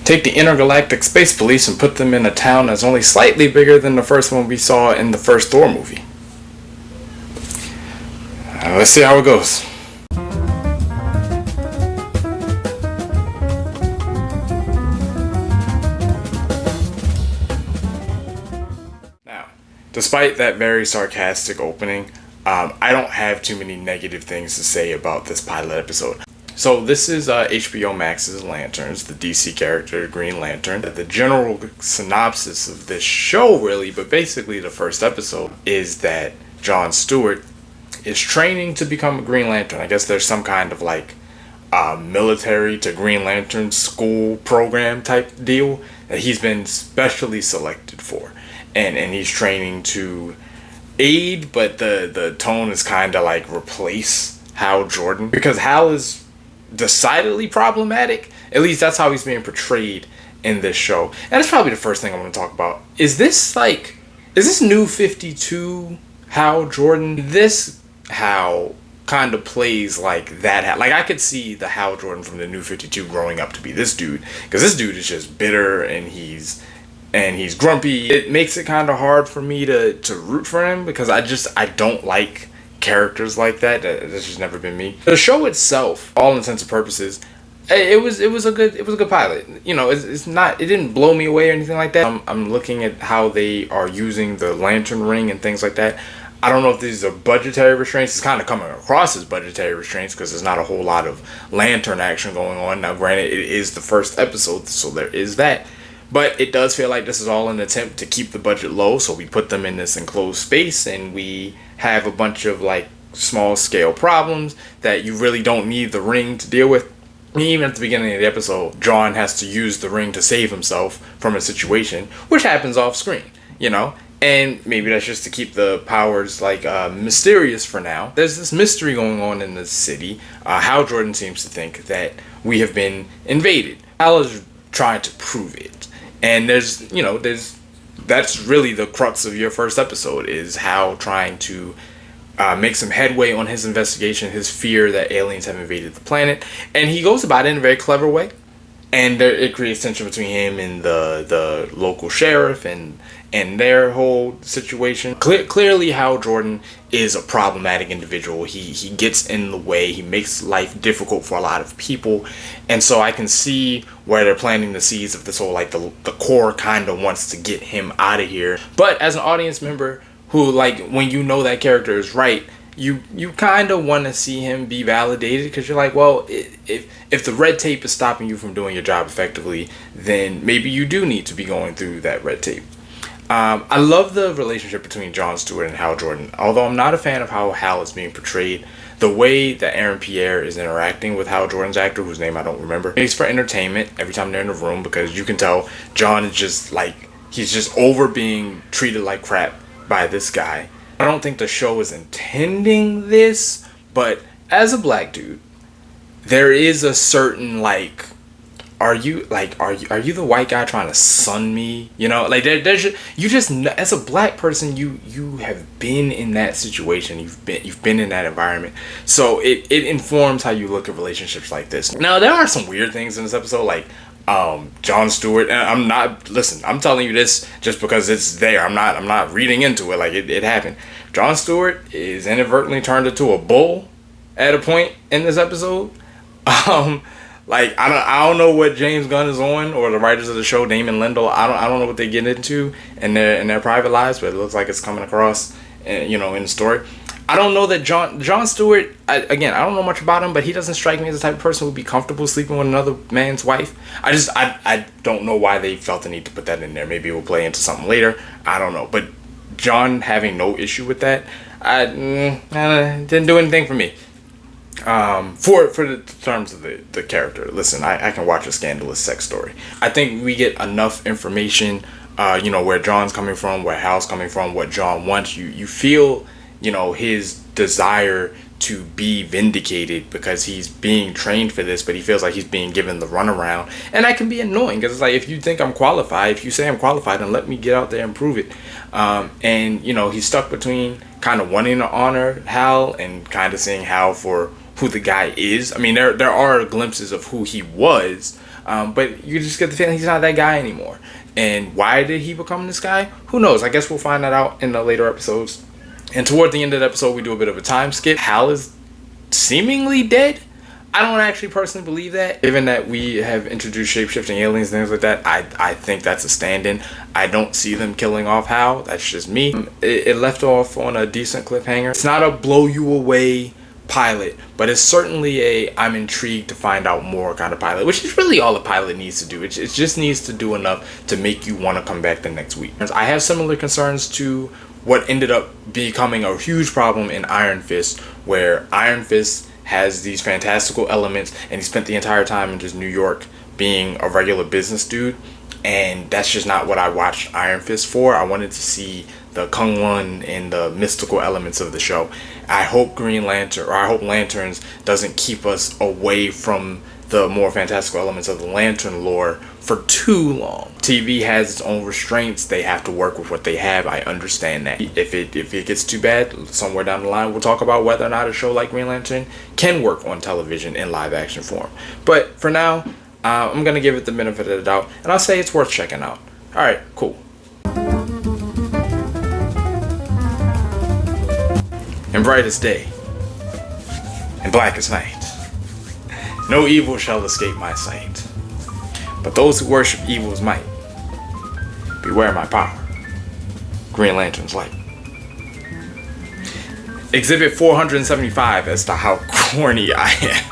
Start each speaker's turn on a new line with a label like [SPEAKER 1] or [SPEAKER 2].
[SPEAKER 1] take the intergalactic space police and put them in a town that's only slightly bigger than the first one we saw in the first Thor movie. Let's see how it goes. Now, despite that very sarcastic opening, I don't have too many negative things to say about this pilot episode. So this is HBO Max's Lanterns, the DC character Green Lantern. The general synopsis of this show, really, but basically the first episode, is that Jon Stewart is training to become a Green Lantern. I guess there's some kind of like military to Green Lantern school program type deal that he's been specially selected for. And he's training to aid, but the tone is kind of like replace Hal Jordan. Because Hal is decidedly problematic. At least that's how he's being portrayed in this show. And that's probably the first thing I want to talk about. Is this New 52 Hal Jordan? This Hal kind of plays like that Hal. Like, I could see the Hal Jordan from the New 52 growing up to be this dude. Because this dude is just bitter and he's grumpy. It makes it kind of hard for me to root for him because I don't like characters like that. That's just never been me. The show itself, all intents and purposes, it was a good pilot. You know, it didn't blow me away or anything like that. I'm looking at how they are using the lantern ring and things like that. I don't know if these are budgetary restraints. It's kind of coming across as budgetary restraints because there's not a whole lot of lantern action going on. Now, granted, it is the first episode, so there is that. But it does feel like this is all an attempt to keep the budget low, so we put them in this enclosed space and we have a bunch of like small scale problems that you really don't need the ring to deal with. Even at the beginning of the episode, Jon has to use the ring to save himself from a situation, which happens off screen, you know? And maybe that's just to keep the powers like mysterious for now. There's this mystery going on in the city. Hal Jordan seems to think that we have been invaded. Hal is trying to prove it. And that's really the crux of your first episode, is Hal trying to make some headway on his investigation, his fear that aliens have invaded the planet. And he goes about it in a very clever way. And it creates tension between him and the local sheriff and their whole situation. Clearly, Hal Jordan is a problematic individual. He gets in the way. He makes life difficult for a lot of people. And so I can see where they're planting the seeds of this whole, like, the core kind of wants to get him out of here. But as an audience member who, like, when you know that character is right, you kind of want to see him be validated, because you're like, well, if the red tape is stopping you from doing your job effectively, then maybe you do need to be going through that red tape. I love the relationship between Jon Stewart and Hal Jordan. Although I'm not a fan of how Hal is being portrayed, the way that Aaron Pierre is interacting with Hal Jordan's actor, whose name I don't remember, it's for entertainment every time they're in the room, because you can tell Jon is just like, he's just over being treated like crap by this guy. I don't think the show is intending this, but as a black dude, there is a certain like, are you the white guy trying to sun me? You know, like there's you just, as a black person, you have been in that situation. You've been in that environment, so it informs how you look at relationships like this. Now, there are some weird things in this episode, like Jon Stewart. And I'm telling you this just because it's there. I'm not reading into it. Like it happened. Jon Stewart is inadvertently turned into a bull at a point in this episode. Like, I don't know what James Gunn is on, or the writers of the show, Damon Lindelof. I don't know what they get into in their private lives, but it looks like it's coming across, in the story. I don't know that Jon Stewart. I don't know much about him, but he doesn't strike me as the type of person who would be comfortable sleeping with another man's wife. I don't know why they felt the need to put that in there. Maybe it will play into something later. I don't know, but Jon having no issue with that, didn't do anything for me. For the terms of the character, listen, I can watch a scandalous sex story. I think we get enough information, where Jon's coming from, where Hal's coming from, what Jon wants. You feel, his desire to be vindicated because he's being trained for this, but he feels like he's being given the runaround. And that can be annoying, because it's like, if you think I'm qualified, if you say I'm qualified, then let me get out there and prove it. And he's stuck between kind of wanting to honor Hal and kind of seeing Hal for who the guy is. I mean, there are glimpses of who he was, But you just get the feeling he's not that guy anymore. And why did he become this guy? Who knows? I guess we'll find that out in the later episodes. And toward the end of the episode, we do a bit of a time skip. Hal is seemingly dead. I don't actually personally believe that. Given that we have introduced shape-shifting aliens and things like that, I think that's a stand-in. I don't see them killing off Hal. That's just me. It left off on a decent cliffhanger. It's not a blow-you-away pilot, but it's certainly a I'm intrigued to find out more kind of pilot, which is really all a pilot needs to do. It just needs to do enough to make you want to come back the next week. I have similar concerns to what ended up becoming a huge problem in Iron Fist, where Iron Fist has these fantastical elements and he spent the entire time in just New York being a regular business dude, and that's just not what I watched Iron Fist for. I wanted to see the Kung Lun and the mystical elements of the show. I hope Lanterns doesn't keep us away from the more fantastical elements of the Lantern lore for too long. TV has its own restraints. They have to work with what they have. I understand that. If it gets too bad, somewhere down the line, we'll talk about whether or not a show like Green Lantern can work on television in live action form. But for now, I'm going to give it the benefit of the doubt, and I'll say it's worth checking out. Alright, cool. And bright as day, and black as night, no evil shall escape my sight. But those who worship evil's might, beware my power. Green Lantern's light. Exhibit 475 as to how corny I am.